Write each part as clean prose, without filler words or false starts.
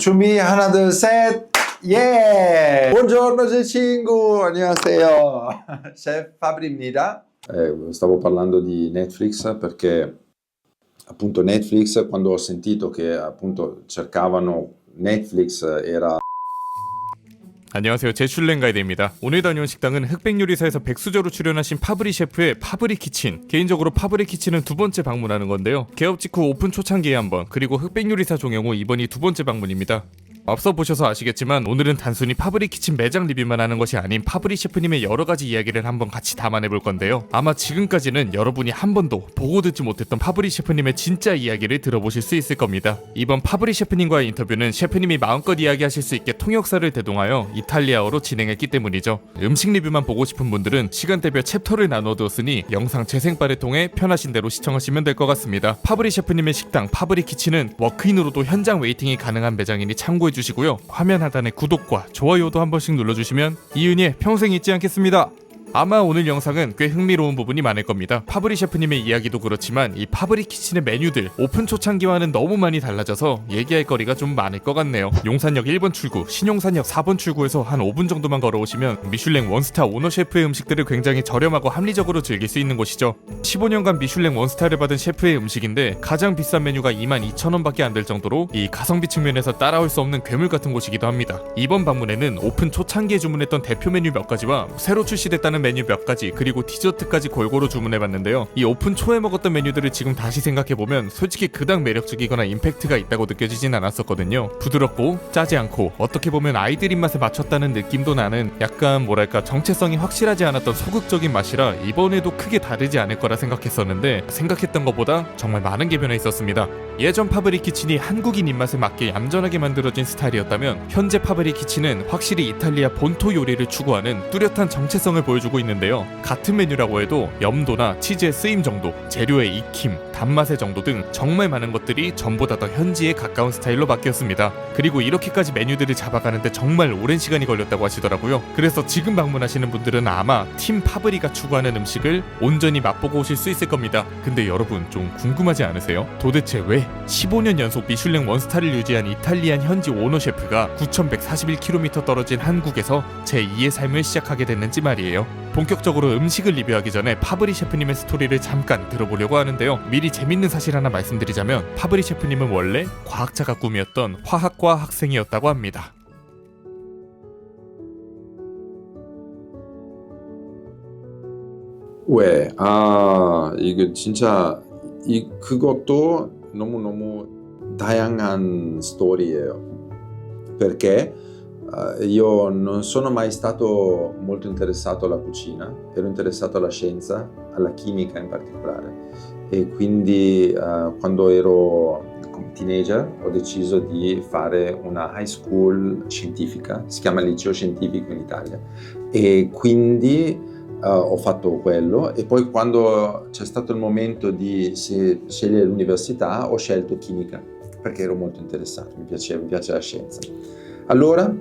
준비 하나 둘 셋. 예! Buongiorno 제 친구. 안녕하세요. Chef Fabri입니다. Stavo parlando di Netflix perché appunto Netflix, quando ho sentito che appunto cercavano Netflix era 안녕하세요. 제슐랭 가이드입니다. 오늘 다녀온 식당은 흑백요리사에서 백수저로 출연하신 파브리 셰프의 파브리 키친. 개인적으로 파브리 키친은 두 번째 방문하는 건데요. 개업 직후 오픈 초창기에 한 번, 그리고 흑백요리사 종영 후 이번이 두 번째 방문입니다. 앞서 보셔서 아시겠지만 오늘은 단순히 파브리 키친 매장 리뷰만 하는 것이 아닌 파브리 셰프님의 여러가지 이야기를 한번 같이 담아내볼 건데요. 아마 지금까지는 여러분이 한 번도 보고 듣지 못했던 파브리 셰프님의 진짜 이야기를 들어보실 수 있을 겁니다. 이번 파브리 셰프님과의 인터뷰는 셰프님이 마음껏 이야기하실 수 있게 통역사를 대동하여 이탈리아어로 진행했기 때문이죠. 음식 리뷰만 보고 싶은 분들은 시간대별 챕터를 나눠두었으니 영상 재생빨을 통해 편하신 대로 시청하시면 될 것 같습니다. 파브리 셰프님의 식당 파브리 키친은 워크인으로도 현장 웨이팅이 가능한 매장이니 참고해 주시고요. 화면 하단에 구독과 좋아요도 한 번씩 눌러주시면 이 은혜 평생 잊지 않겠습니다. 아마 오늘 영상은 꽤 흥미로운 부분이 많을 겁니다. 파브리 셰프님의 이야기도 그렇지만 이 파브리 키친의 메뉴들 오픈 초창기와는 너무 많이 달라져서 얘기할 거리가 좀 많을 것 같네요. 용산역 1번 출구, 신용산역 4번 출구에서 한 5분 정도만 걸어오시면 미슐랭 원스타 오너 셰프의 음식들을 굉장히 저렴하고 합리적으로 즐길 수 있는 곳이죠. 15년간 미슐랭 원스타를 받은 셰프의 음식인데 가장 비싼 메뉴가 22,000원밖에 안 될 정도로 이 가성비 측면에서 따라올 수 없는 괴물 같은 곳이기도 합니다. 이번 방문에는 오픈 초창기에 주문했던 대표 메뉴 몇 가지와 새로 출시됐다는 메뉴 몇 가지, 그리고 디저트까지 골고루 주문해봤는데요. 이 오픈 초에 먹었던 메뉴들을 지금 다시 생각해보면 솔직히 그닥 매력적이거나 임팩트가 있다고 느껴지진 않았었거든요. 부드럽고 짜지 않고 어떻게 보면 아이들 입맛에 맞췄다는 느낌도 나는 약간 뭐랄까 정체성이 확실하지 않았던 소극적인 맛이라 이번에도 크게 다르지 않을 거라 생각했었는데 생각했던 것보다 정말 많은 게 변해 있었습니다. 예전 파브리 키친이 한국인 입맛에 맞게 얌전하게 만들어진 스타일이었다면 현재 파브리 키친은 확실히 이탈리아 본토 요리를 추구하는 뚜렷한 정체성을 보여주고 있는데요. 같은 메뉴라고 해도 염도나 치즈의 쓰임 정도, 재료의 익힘, 단맛의 정도 등 정말 많은 것들이 전보다 더 현지에 가까운 스타일로 바뀌었습니다. 그리고 이렇게까지 메뉴들을 잡아가는데 정말 오랜 시간이 걸렸다고 하시더라고요. 그래서 지금 방문하시는 분들은 아마 팀 파브리가 추구하는 음식을 온전히 맛보고 오실 수 있을 겁니다. 근데 여러분 좀 궁금하지 않으세요? 도대체 왜 15년 연속 미슐랭 원스타를 유지한 이탈리안 현지 오너 셰프가 9,141km 떨어진 한국에서 제2의 삶을 시작하게 됐는지 말이에요. 본격적으로 음식을 리뷰하기 전에 파브리 셰프님의 스토리를 잠깐 들어보려고 하는데요. 미리 재밌는 사실 하나 말씀드리자면 파브리 셰프님은 원래 과학자가 꿈이었던 화학과 학생이었다고 합니다. 왜? 이게 진짜 그것도 너무너무 다양한 스토리예요. Perché io non sono mai stato molto interessato alla cucina, ero interessato alla scienza, alla chimica in particolare, e quindi quando ero teenager ho deciso di fare una high school scientifica, si chiama liceo scientifico in Italia, e quindi ho fatto quello, e poi quando c'è stato il momento di scegliere l'università ho scelto chimica perché ero molto interessato, mi piace la scienza. Allora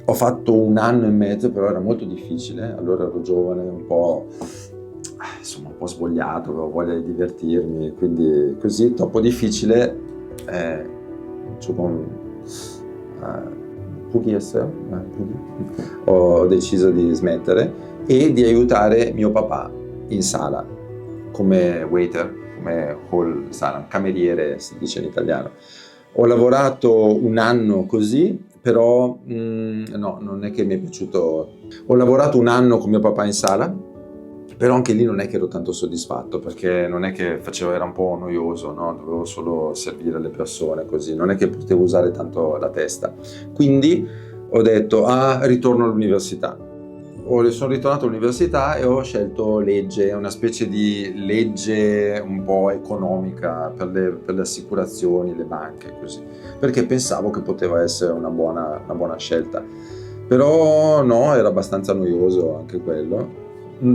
ho fatto 1 anno e mezzo, però era molto difficile, allora ero giovane, un po' svogliato, avevo voglia di divertirmi, quindi così, troppo difficile, ho deciso di smettere e di aiutare mio papà in sala come waiter, come hall sala, cameriere si dice in italiano. Ho lavorato 1 anno così, però no, non è che mi è piaciuto. Ho lavorato 1 anno con mio papà in sala, però anche lì non è che ero tanto soddisfatto, perché non è che era un po' noioso, no? Dovevo solo servire le persone così, non è che potevo usare tanto la testa. Quindi ho detto, ritorno all'università. Sono ritornato all'università e ho scelto legge, una specie di legge un po' economica per le assicurazioni, le banche, così, perché pensavo che poteva essere una buona scelta. Però no, era abbastanza noioso anche quello.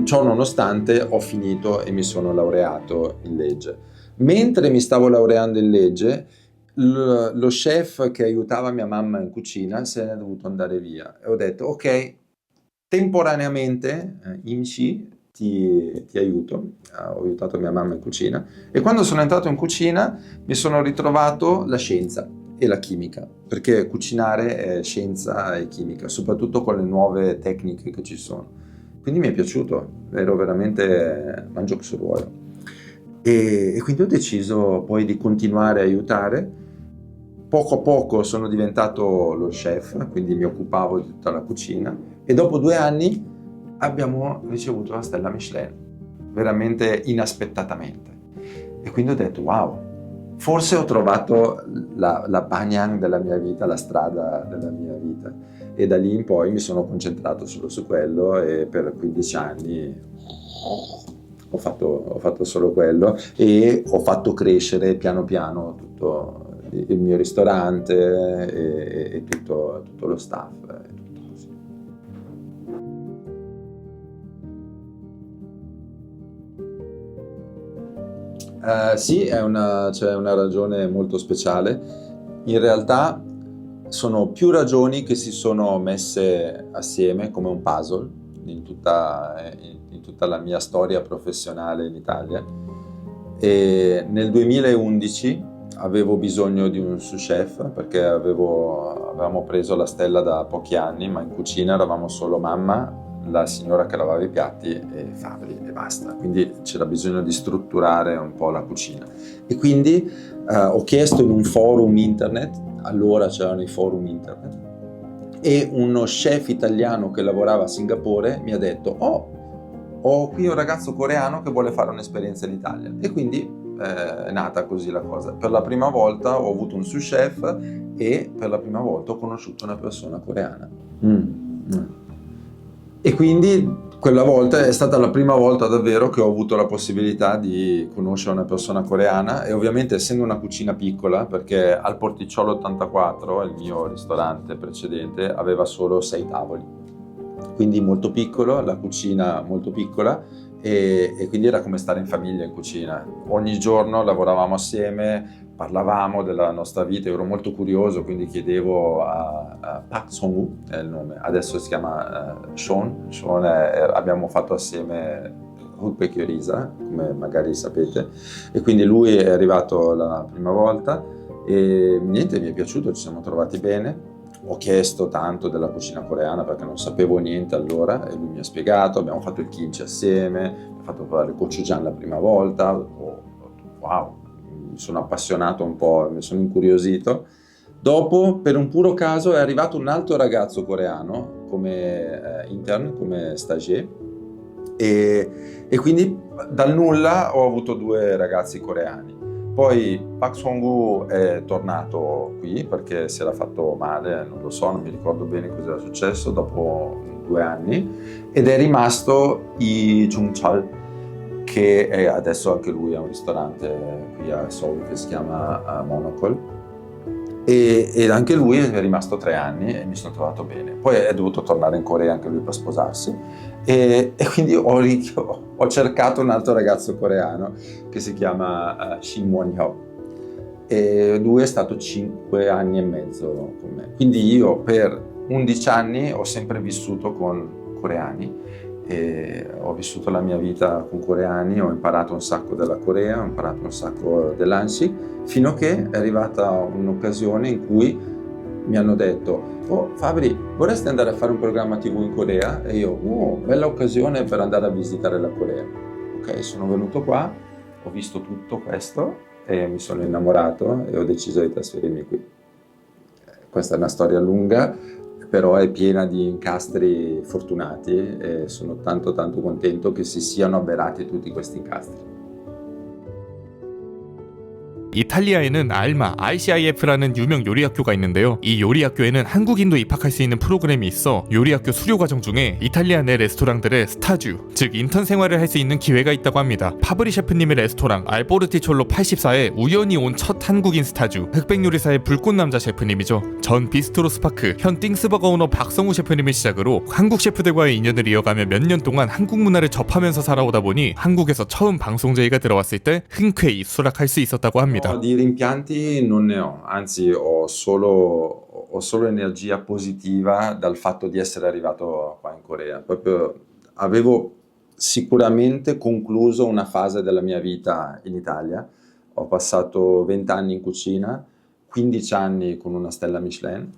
Ciò nonostante ho finito e mi sono laureato in legge. Mentre mi stavo laureando in legge, lo chef che aiutava mia mamma in cucina se n'è dovuto andare via e ho detto ok, temporaneamente IMC ti aiuto. Ho aiutato mia mamma in cucina e quando sono entrato in cucina mi sono ritrovato la scienza e la chimica, perché cucinare è scienza e chimica, soprattutto con le nuove tecniche che ci sono. Quindi mi è piaciuto, ero veramente mangio che vuole. E quindi ho deciso poi di continuare a aiutare. Poco a poco sono diventato lo chef, quindi mi occupavo di tutta la cucina, e dopo 2 anni abbiamo ricevuto la stella Michelin, veramente inaspettatamente. E quindi ho detto, wow, forse ho trovato la banyan della mia vita, la strada della mia vita. E da lì in poi mi sono concentrato solo su quello, e per 15 anni ho fatto solo quello, e ho fatto crescere piano piano tutto il mio ristorante e tutto lo staff. E tutto così. Sì, c'è una ragione molto speciale. In realtà sono più ragioni che si sono messe assieme come un puzzle in tutta la mia storia professionale in Italia. E nel 2011 avevo bisogno di un sous chef, perché avevamo preso la stella da pochi anni, ma in cucina eravamo solo mamma, la signora che lavava i piatti e Fabri, e basta. Quindi c'era bisogno di strutturare un po' la cucina. E quindi ho chiesto in un forum internet, allora c'erano i forum internet, e uno chef italiano che lavorava a Singapore mi ha detto, ho qui un ragazzo coreano che vuole fare un'esperienza in Italia. E quindi è nata così la cosa. Per la prima volta ho avuto un sous chef, e per la prima volta ho conosciuto una persona coreana. E quindi quella volta è stata la prima volta davvero che ho avuto la possibilità di conoscere una persona coreana, e ovviamente essendo una cucina piccola, perché al Porticciolo 84, il mio ristorante precedente, aveva solo 6 tavoli, quindi molto piccolo, la cucina molto piccola, e quindi era come stare in famiglia in cucina. Ogni giorno lavoravamo assieme, parlavamo della nostra vita, ero molto curioso, quindi chiedevo a Park Song-woo, è il nome, adesso si chiama Sean, abbiamo fatto assieme Hukbaek Yorisa, come magari sapete, e quindi lui è arrivato la prima volta, e niente, mi è piaciuto, ci siamo trovati bene. Ho chiesto tanto della cucina coreana perché non sapevo niente allora, e lui mi ha spiegato, abbiamo fatto il kimchi assieme, ho fatto provare il gochujang la prima volta, wow, mi sono appassionato un po', mi sono incuriosito. Dopo, per un puro caso, è arrivato un altro ragazzo coreano come intern, come stagiaire, e quindi dal nulla ho avuto 2 ragazzi coreani. Poi Park Song-woo è tornato qui perché si era fatto male, non lo so, non mi ricordo bene cosa era successo, dopo 2 anni, ed è rimasto Lee Jung-chol, che adesso anche lui ha un ristorante qui a Seoul che si chiama Monocle, e anche lui è rimasto 3 anni e mi sono trovato bene. Poi è dovuto tornare in Corea anche lui per sposarsi, e quindi ho cercato un altro ragazzo coreano che si chiama Shin Won-hyuk, e lui è stato 5 anni e mezzo con me. Quindi io per 11 anni ho sempre vissuto con coreani, e ho vissuto la mia vita con coreani, ho imparato un sacco della Corea, ho imparato un sacco dell'Hansi, fino a che è arrivata un'occasione in cui mi hanno detto: oh Fabri, vorresti andare a fare un programma TV in Corea? E io, bella occasione per andare a visitare la Corea. Ok, sono venuto qua, ho visto tutto questo e mi sono innamorato e ho deciso di trasferirmi qui. Questa è una storia lunga, però è piena di incastri fortunati, e sono tanto contento che si siano avverati tutti questi incastri. 이탈리아에는 알마, ICIF라는 유명 요리학교가 있는데요. 이 요리학교에는 한국인도 입학할 수 있는 프로그램이 있어 요리학교 수료과정 중에 이탈리아 내 레스토랑들의 스타주, 즉 인턴 생활을 할 수 있는 기회가 있다고 합니다. 파브리 셰프님의 레스토랑 알포르티촐로 84에 우연히 온 첫 한국인 스타주, 흑백요리사의 불꽃남자 셰프님이죠. 전 비스트로 스파크, 현 띵스버거 오너 박성우 셰프님을 시작으로 한국 셰프들과의 인연을 이어가며 몇 년 동안 한국 문화를 접하면서 살아오다 보니 한국에서 처음 방송 제의가 들어왔을 때 흔쾌히 수락할 수 있었다고 합니다. No, di rimpianti non ne ho, anzi ho solo energia positiva dal fatto di essere arrivato qua in Corea. Proprio avevo sicuramente concluso una fase della mia vita in Italia, ho passato 20 anni in cucina, 15 anni con una stella Michelin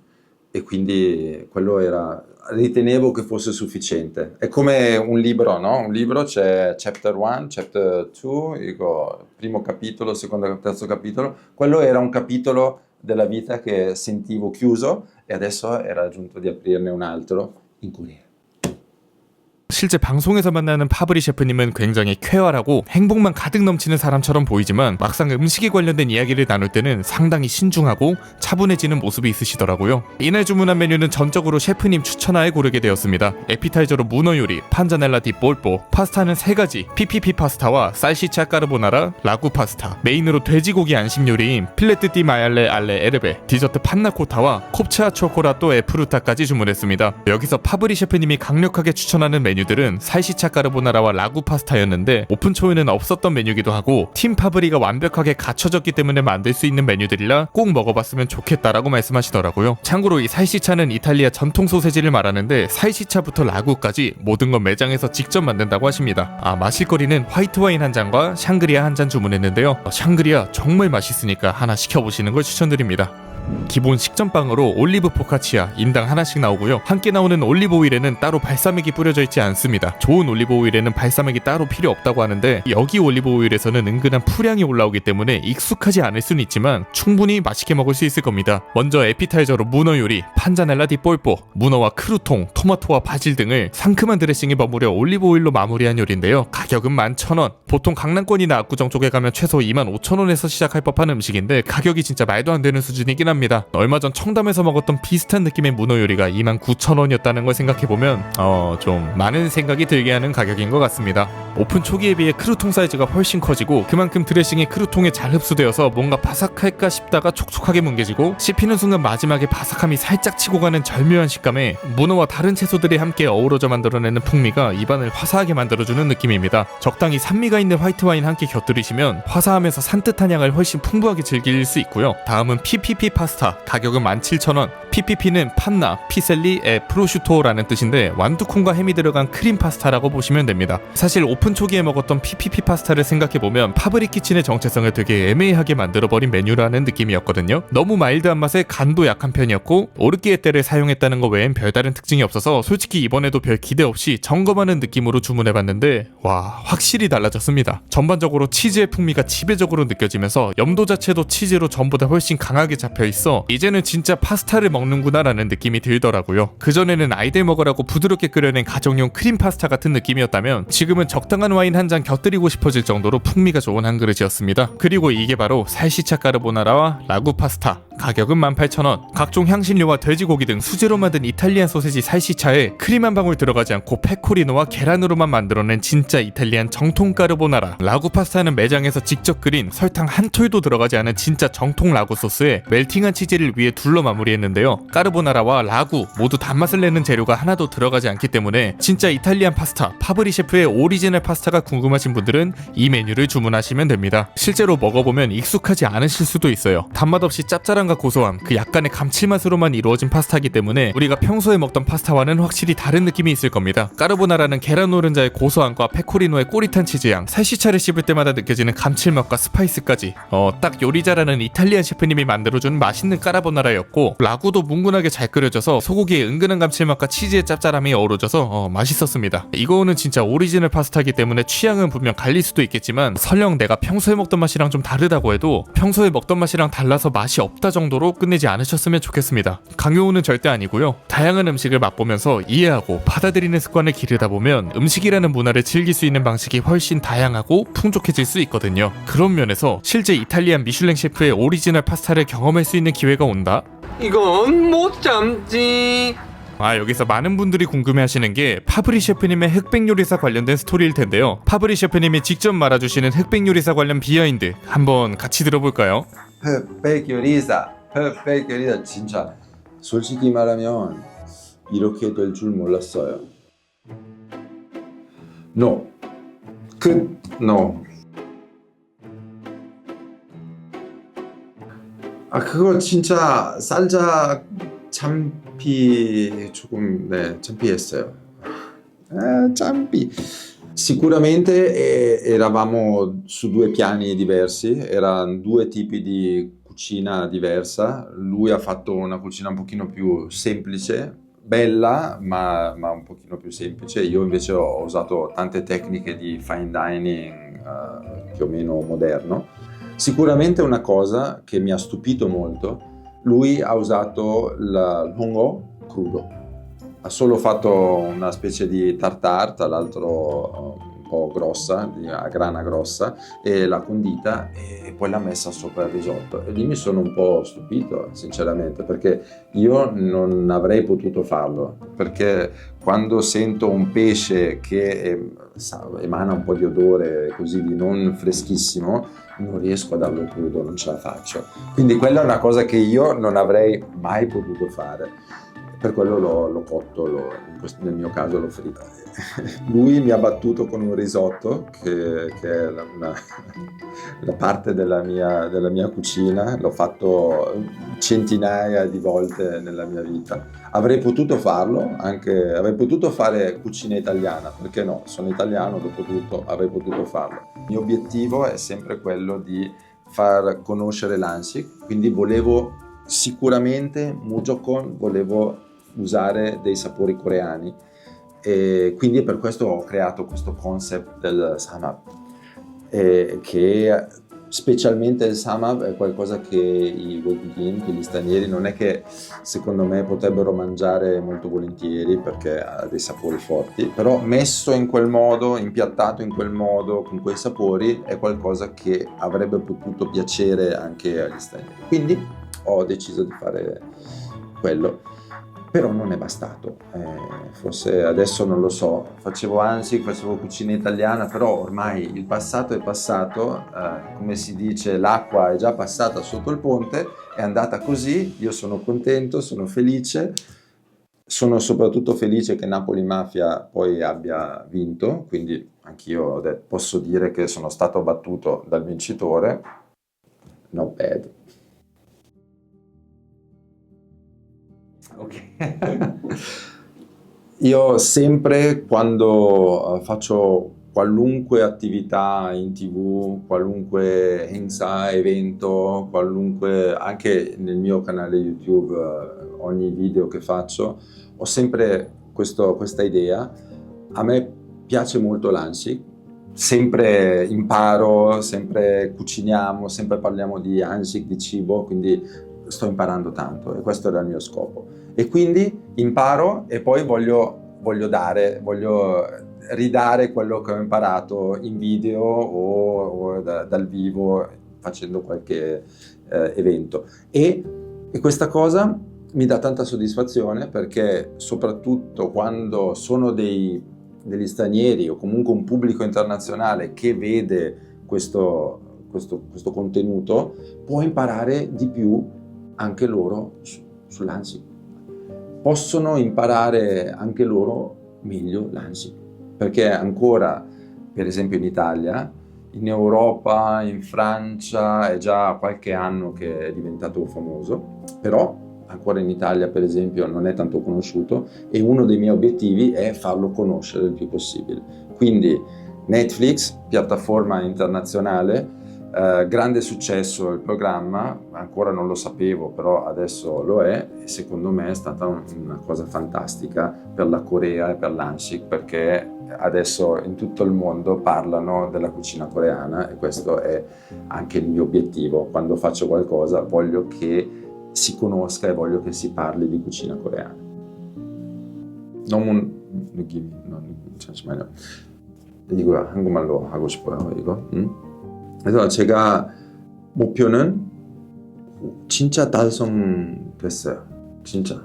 e quindi quello ritenevo che fosse sufficiente. È come un libro, no? Un libro c'è chapter 1, chapter 2, dico, primo capitolo, secondo, terzo capitolo. Quello era un capitolo della vita che sentivo chiuso e adesso era giunto di aprirne un altro in Corea. 실제 방송에서 만나는 파브리 셰프님은 굉장히 쾌활하고 행복만 가득 넘치는 사람처럼 보이지만 막상 음식에 관련된 이야기를 나눌 때는 상당히 신중하고 차분해지는 모습이 있으시더라고요. 이날 주문한 메뉴는 전적으로 셰프님 추천하에 고르게 되었습니다. 에피타이저로 문어 요리, 판자넬라 디 볼뽀, 파스타는 3가지, PPP 파스타와 살시차 까르보나라, 라구 파스타, 메인으로 돼지고기 안심 요리인 필레트 디 마얄레 알레 에르베, 디저트 판나코타와 콥차 초코라또 에 프루타까지 주문했습니다. 여기서 파브리 셰프님이 강력하게 추천하는 메뉴들은 살시차 까르보나라와 라구 파스타였는데 오픈 초에는 없었던 메뉴기도 하고 팀 파브리가 완벽하게 갖춰졌기 때문에 만들 수 있는 메뉴들이라 꼭 먹어봤으면 좋겠다라고 말씀하시더라고요. 참고로 이 살시차는 이탈리아 전통 소세지를 말하는데 살시차부터 라구까지 모든 건 매장에서 직접 만든다고 하십니다. 마실거리는 화이트 와인 한 잔과 샹그리아 한 잔 주문했는데요. 샹그리아 정말 맛있으니까 하나 시켜보시는 걸 추천드립니다. 기본 식전빵으로 올리브 포카치아 인당 하나씩 나오고요. 함께 나오는 올리브 오일에는 따로 발사믹이 뿌려져 있지 않습니다. 좋은 올리브 오일에는 발사믹이 따로 필요 없다고 하는데 여기 올리브 오일에서는 은근한 풀향이 올라오기 때문에 익숙하지 않을 수는 있지만 충분히 맛있게 먹을 수 있을 겁니다. 먼저 에피타이저로 문어 요리, 판자넬라 디 볼뽀, 문어와 크루통, 토마토와 바질 등을 상큼한 드레싱에 버무려 올리브 오일로 마무리한 요리인데요. 가격은 11,000원. 보통 강남권이나 압구정 쪽에 가면 최소 25,000원에서 시작할 법한 음식인데 가격이 진짜 말도 안 되는 수준이긴 합니다. 얼마 전 청담에서 먹었던 비슷한 느낌의 문어 요리가 29,000원이었다는 걸 생각해보면 좀 많은 생각이 들게 하는 가격인 것 같습니다. 오픈 초기에 비해 크루통 사이즈가 훨씬 커지고 그만큼 드레싱이 크루통에 잘 흡수되어서 뭔가 바삭할까 싶다가 촉촉하게 뭉개지고 씹히는 순간 마지막에 바삭함이 살짝 치고 가는 절묘한 식감에 문어와 다른 채소들이 함께 어우러져 만들어내는 풍미가 입안을 화사하게 만들어주는 느낌입니다. 적당히 산미가 있는 화이트 와인 함께 곁들이시면 화사하면서 산뜻한 향을 훨씬 풍부하게 즐길 수 있고요. 다음은 PPP 파스타, 가격은 17,000원. PPP는 판나, 피셀리, 에 프로슈토라는 뜻인데 완두콩과 햄이 들어간 크림 파스타라고 보시면 됩니다. 사실 오픈 초기에 먹었던 PPP 파스타를 생각해보면 파브리 키친의 정체성을 되게 애매하게 만들어버린 메뉴라는 느낌이었거든요. 너무 마일드한 맛에 간도 약한 편이었고 오르키에떼를 사용했다는 거 외엔 별다른 특징이 없어서 솔직히 이번에도 별 기대 없이 점검하는 느낌으로 주문해봤는데 와, 확실히 달라졌습니다. 전반적으로 치즈의 풍미가 지배적으로 느껴지면서 염도 자체도 치즈로 전보다 훨씬 강하게 잡혀있어 이제는 진짜 파스타를 먹는구나 라는 느낌이 들더라고요. 그전에는 아이들 먹으라고 부드럽게 끓여낸 가정용 크림 파스타 같은 느낌이었다면 지금은 적당한 와인 한 잔 곁들이고 싶어질 정도로 풍미가 좋은 한 그릇이었습니다. 그리고 이게 바로 살시차 까르보나라와 라구 파스타. 가격은 18,000원. 각종 향신료와 돼지고기 등 수제로 만든 이탈리안 소세지 살시차에 크림 한 방울 들어가지 않고 페코리노와 계란으로만 만들어낸 진짜 이탈리안 정통 까르보나라. 라구 파스타는 매장에서 직접 끓인 설탕 한 톨도 들어가지 않은 진짜 정통 라구 소스에 멜팅한 치즈를 위에 둘러 마무리했는데요. 까르보나라와 라구 모두 단맛을 내는 재료가 하나도 들어가지 않기 때문에 진짜 이탈리안 파스타, 파브리 셰프의 오리지널 파스타가 궁금하신 분들은 이 메뉴를 주문하시면 됩니다. 실제로 먹어보면 익숙하지 않으실 수도 있어요. 단맛 없이 짭짤함과 고소함, 그 약간의 감칠맛으로만 이루어진 파스타이기 때문에 우리가 평소에 먹던 파스타와는 확실히 다른 느낌이 있을 겁니다. 까르보나라는 계란 노른자의 고소함과 페코리노의 꼬릿한 치즈향, 살시차를 씹을 때마다 느껴지는 감칠맛과 스파이스까지 딱 요리 잘하는 이탈리안 셰프님이 만들어준 맛있는 까르보나라였고 라구도 뭉근하게 잘 끓여져서 소고기의 은근한 감칠맛과 치즈의 짭짤함이 어우러져서 맛있었습니다. 이거는 진짜 오리지널 파스타이기 때문에 취향은 분명 갈릴 수도 있겠지만 설령 내가 평소에 먹던 맛이랑 좀 다르다고 해도 평소에 먹던 맛이랑 달라서 맛이 없다 정도로 끝내지 않으셨으면 좋겠습니다. 강요는 절대 아니고요. 다양한 음식을 맛보면서 이해하고 받아들이는 습관을 기르다 보면 음식이라는 문화를 즐길 수 있는 방식이 훨씬 다양하고 풍족해질 수 있거든요. 그런 면에서 실제 이탈리안 미슐랭 셰프의 오리지널 파스타를 경험할 수 있는 기회가 온다? 이건 못 참지. 여기서 많은 분들이 궁금해하시는 게 파브리 셰프님의 흑백 요리사 관련된 스토리일 텐데요. 파브리 셰프님이 직접 말해주시는 흑백 요리사 관련 비하인드 한번 같이 들어볼까요? 흑백 요리사 진짜 솔직히 말하면 이렇게 될 줄 몰랐어요. No. 그거 진짜 살짝 참피했어요. Sicuramente eravamo su due piani diversi, erano due tipi di cucina diversa, lui ha fatto una cucina un pochino più semplice, bella, ma un pochino più semplice. Io invece ho usato tante tecniche di fine dining più o meno moderno. Sicuramente una cosa che mi ha stupito molto, lui ha usato l'hongo crudo. Ha solo fatto una specie di tartare, tra l'altro un po' grossa, a grana grossa, e l'ha condita e poi l'ha messa sopra il risotto. E lì mi sono un po' stupito, sinceramente, perché io non avrei potuto farlo, perché quando sento un pesce che emana un po' di odore così di non freschissimo, non riesco a darlo crudo, non ce la faccio. Quindi quella è una cosa che io non avrei mai potuto fare. Per quello l'ho cotto, nel mio caso l'ho fritto. Lui mi ha battuto con un risotto, che è la parte della mia cucina. L'ho fatto centinaia di volte nella mia vita. Avrei potuto farlo, avrei potuto fare cucina italiana, perché no? Sono italiano, dopo tutto avrei potuto farlo. Il mio obiettivo è sempre quello di far conoscere l'Ansik, quindi sicuramente Mujokon volevo usare dei sapori coreani, e quindi per questo ho creato questo concept del samab, che specialmente il samab è qualcosa che i Wegugin, che gli stranieri, non è che secondo me potrebbero mangiare molto volentieri perché ha dei sapori forti, però messo in quel modo, impiattato in quel modo, con quei sapori, è qualcosa che avrebbe potuto piacere anche agli stranieri. Quindi ho deciso di fare quello. Però non è bastato, forse adesso non lo so, facevo cucina italiana, però ormai il passato è passato, come si dice, l'acqua è già passata sotto il ponte, è andata così, io sono contento, sono felice, sono soprattutto felice che Napoli Mafia poi abbia vinto, quindi anch'io posso dire che sono stato battuto dal vincitore, not bad. Okay. Io sempre quando faccio qualunque attività in TV, qualunque Hensa, evento, anche nel mio canale YouTube, ogni video che faccio, ho sempre questa idea. A me piace molto l'Ansik, sempre imparo, sempre cuciniamo, sempre parliamo di Ansik, di cibo, quindi sto imparando tanto e questo era il mio scopo. E quindi imparo e poi voglio ridare quello che ho imparato in video o dal vivo facendo qualche evento. E questa cosa mi dà tanta soddisfazione, perché soprattutto quando sono degli stranieri o comunque un pubblico internazionale che vede questo contenuto, può imparare di più anche loro sull'Ansik. Possono imparare anche loro meglio l'Ansik, perché ancora, per esempio in Italia, in Europa, in Francia è già qualche anno che è diventato famoso, però ancora in Italia per esempio non è tanto conosciuto, e uno dei miei obiettivi è farlo conoscere il più possibile. Quindi Netflix, piattaforma internazionale, grande successo il programma, ancora non lo sapevo, però adesso lo è, e secondo me è stata una cosa fantastica per la Corea e per l'Ansik, perché adesso in tutto il mondo parlano della cucina coreana, e questo è anche il mio obiettivo. Quando faccio qualcosa voglio che si conosca e voglio che si parli di cucina coreana. 너무 느낌이 잠시만요. 이거 한국말로 하고 싶어요. 이거. 그래서 제가 목표는 진짜 달성됐어요. 진짜.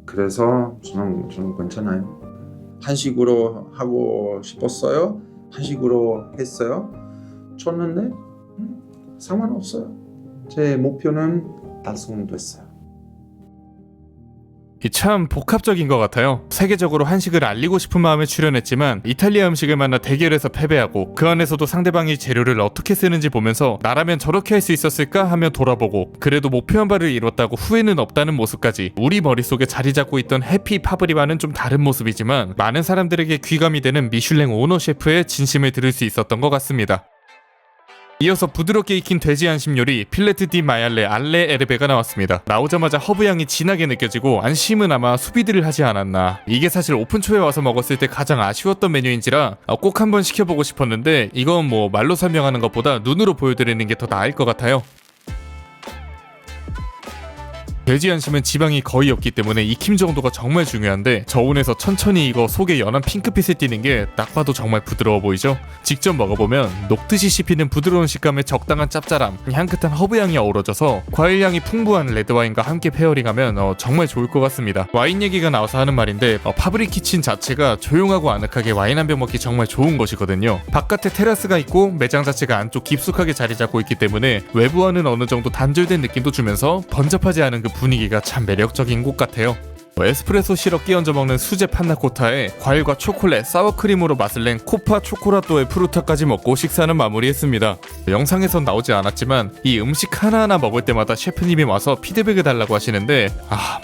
그래서 저는 괜찮아요. 한식으로 하고 싶었어요. 한식으로 했어요. 쳤는데 상관없어요. 제 목표는 달성됐어요. 참 복합적인 것 같아요. 세계적으로 한식을 알리고 싶은 마음에 출연했지만 이탈리아 음식을 만나 대결에서 패배하고, 그 안에서도 상대방이 재료를 어떻게 쓰는지 보면서 나라면 저렇게 할 수 있었을까 하며 돌아보고, 그래도 목표한 바를 이뤘다고 후회는 없다는 모습까지, 우리 머릿속에 자리 잡고 있던 해피 파브리와는 좀 다른 모습이지만 많은 사람들에게 귀감이 되는 미슐랭 오너 셰프의 진심을 들을 수 있었던 것 같습니다. 이어서 부드럽게 익힌 돼지 안심 요리 필레트 디 마얄레 알레 에르베가 나왔습니다. 나오자마자 허브향이 진하게 느껴지고 안심은 아마 수비드를 하지 않았나. 이게 사실 오픈초에 와서 먹었을 때 가장 아쉬웠던 메뉴인지라 꼭 한번 시켜보고 싶었는데 이건 뭐 말로 설명하는 것보다 눈으로 보여드리는 게 더 나을 것 같아요. 돼지 안심은 지방이 거의 없기 때문에 익힘 정도가 정말 중요한데 저온에서 천천히 익어 속에 연한 핑크빛을 띠는 게 딱 봐도 정말 부드러워 보이죠? 직접 먹어보면 녹듯이 씹히는 부드러운 식감에 적당한 짭짤함, 향긋한 허브향이 어우러져서 과일향이 풍부한 레드와인과 함께 페어링하면 정말 좋을 것 같습니다. 와인 얘기가 나와서 하는 말인데 파브리 키친 자체가 조용하고 아늑하게 와인 한 병 먹기 정말 좋은 곳이거든요. 바깥에 테라스가 있고 매장 자체가 안쪽 깊숙하게 자리 잡고 있기 때문에 외부와는 어느 정도 단절된 느낌도 주면서 번잡하지 않은 그 분위기가 참 매력적인 곳 같아요. 에스프레소 시럽 끼얹어 먹는 수제 판나코타에 과일과 초콜릿, 사워크림으로 맛을 낸 코파 초코라또의 프루타까지 먹고 식사는 마무리했습니다. 영상에선 나오지 않았지만 이 음식 하나하나 먹을 때마다 셰프님이 와서 피드백을 달라고 하시는데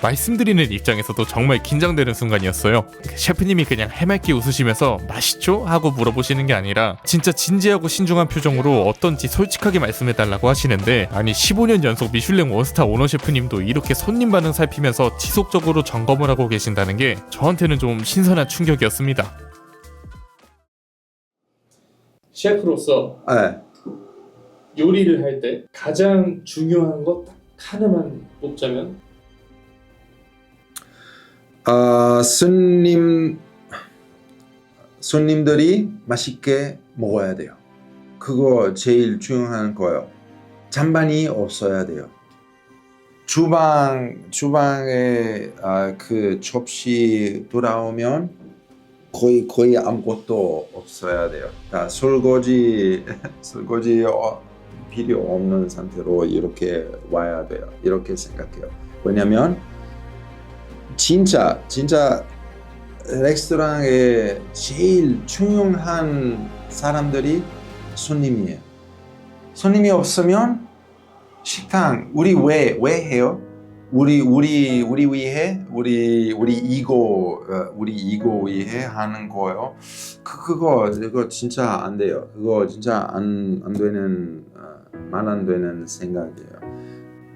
말씀드리는 입장에서도 정말 긴장되는 순간이었어요. 셰프님이 그냥 해맑게 웃으시면서 맛있죠? 하고 물어보시는 게 아니라 진짜 진지하고 신중한 표정으로 어떤지 솔직하게 말씀해달라고 하시는데 아니 15년 연속 미슐랭 원스타 오너 셰프님도 이렇게 손님 반응 살피면서 지속적으로 점검을 하고 계신다는 게 저한테는 좀 신선한 충격이었습니다. 셰프로서 요리를 할 때 가장 중요한 것 딱 하나만 뽑자면 손님들이 맛있게 먹어야 돼요. 그거 제일 중요한 거예요. 잔반이 없어야 돼요. 주방에 그 접시 돌아오면 거의 아무것도 없어야 돼요. 설거지 필요 없는 상태로 이렇게 와야 돼요. 이렇게 생각해요. 왜냐면 진짜 레스토랑에 제일 중요한 사람들이 손님이에요. 손님이 없으면 식당 우리 왜 해요? 우리 이거 위해 하는 거예요. 그거 진짜 안 돼요. 그거 진짜 안 되는 말 안 되는 생각이에요.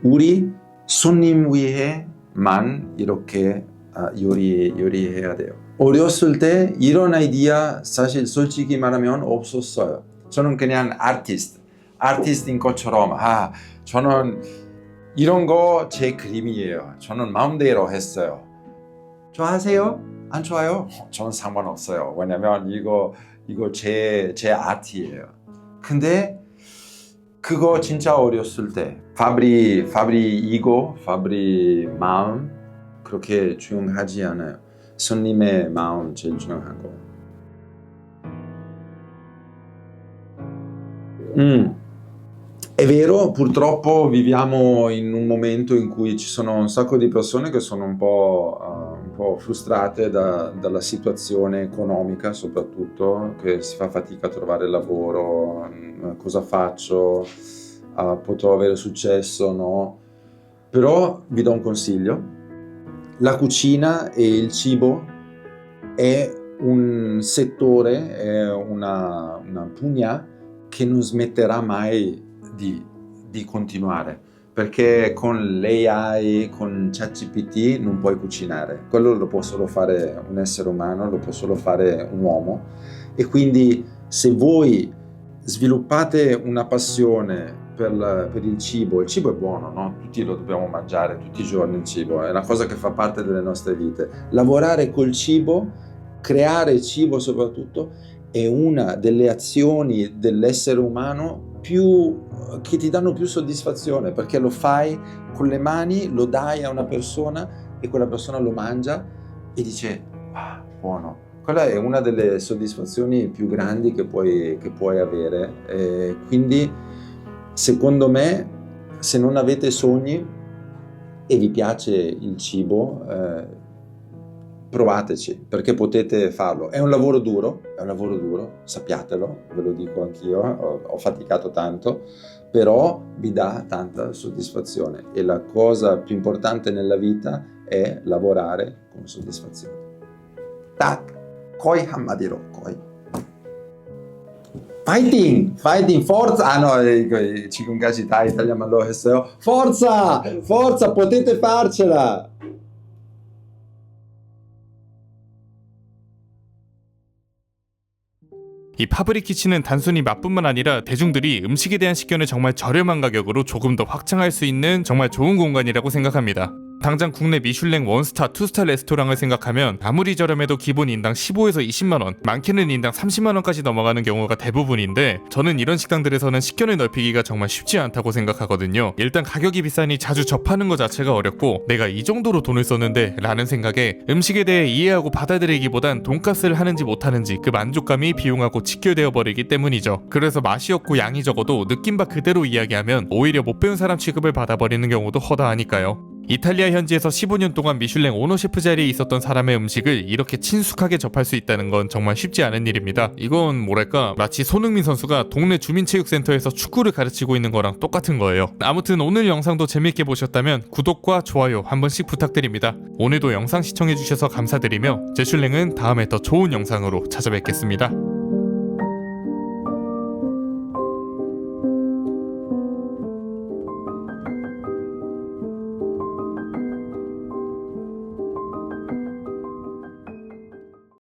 우리 손님 위해만 이렇게 요리해야 돼요. 어렸을 때 이런 아이디어 사실 솔직히 말하면 없었어요. 저는 그냥 아티스트인 것처럼 저는 이런 거 제 그림이에요. 저는 마음대로 했어요. 좋아하세요? 안 좋아요? 저는 상관없어요. 왜냐면 이거 제 아트예요. 근데 그거 진짜 어렸을 때 파브리 마음 그렇게 중요하지 않아요. 손님의 마음 제일 중요한 거. È vero, purtroppo viviamo in un momento in cui ci sono un sacco di persone che sono un po' frustrate dalla situazione economica, soprattutto, che si fa fatica a trovare lavoro, cosa faccio, potrò avere successo, no? Però vi do un consiglio: la cucina e il cibo è un settore, è una pugna che non smetterà mai di continuare, perché con l'AI, con ChatGPT non puoi cucinare. Quello lo può solo fare un essere umano, lo può solo fare un uomo, e quindi se voi sviluppate una passione per il cibo è buono, no? Tutti lo dobbiamo mangiare tutti i giorni, il cibo è una cosa che fa parte delle nostre vite. Lavorare col cibo, creare cibo soprattutto, è una delle azioni dell'essere umano che ti danno più soddisfazione, perché lo fai con le mani, lo dai a una persona e quella persona lo mangia e dice buono. Quella è una delle soddisfazioni più grandi che puoi avere. Quindi secondo me, se non avete sogni e vi piace il cibo, provateci, perché potete farlo. È un lavoro duro, sappiatelo, ve lo dico anch'io, ho faticato tanto, però vi dà tanta soddisfazione, e la cosa più importante nella vita è lavorare con soddisfazione. Tak, koi 한마디로, koi. 파이팅! 파이팅! Forza! 아, no, 이거 지금까지 다 이탈리아말로 했어요. Forza! Forza! Potete farcela! 이 파브리 키친은 단순히 맛뿐만 아니라 대중들이 음식에 대한 식견을 정말 저렴한 가격으로 조금 더 확장할 수 있는 정말 좋은 공간이라고 생각합니다. 당장 국내 미슐랭 원스타, 투스타 레스토랑을 생각하면 아무리 저렴해도 기본 인당 15에서 20만원, 많게는 인당 30만원까지 넘어가는 경우가 대부분인데 저는 이런 식당들에서는 식견을 넓히기가 정말 쉽지 않다고 생각하거든요. 일단 가격이 비싸니 자주 접하는 것 자체가 어렵고 내가 이 정도로 돈을 썼는데 라는 생각에 음식에 대해 이해하고 받아들이기보단 돈값을 하는지 못하는지 그 만족감이 비용하고 직결되어 버리기 때문이죠. 그래서 맛이 없고 양이 적어도 느낌 바 그대로 이야기하면 오히려 못 배운 사람 취급을 받아버리는 경우도 허다하니까요. 이탈리아 현지에서 15년 동안 미슐랭 오너 셰프 자리에 있었던 사람의 음식을 이렇게 친숙하게 접할 수 있다는 건 정말 쉽지 않은 일입니다. 이건 뭐랄까 마치 손흥민 선수가 동네 주민체육센터에서 축구를 가르치고 있는 거랑 똑같은 거예요. 아무튼 오늘 영상도 재밌게 보셨다면 구독과 좋아요 한 번씩 부탁드립니다. 오늘도 영상 시청해주셔서 감사드리며 제슐랭은 다음에 더 좋은 영상으로 찾아뵙겠습니다.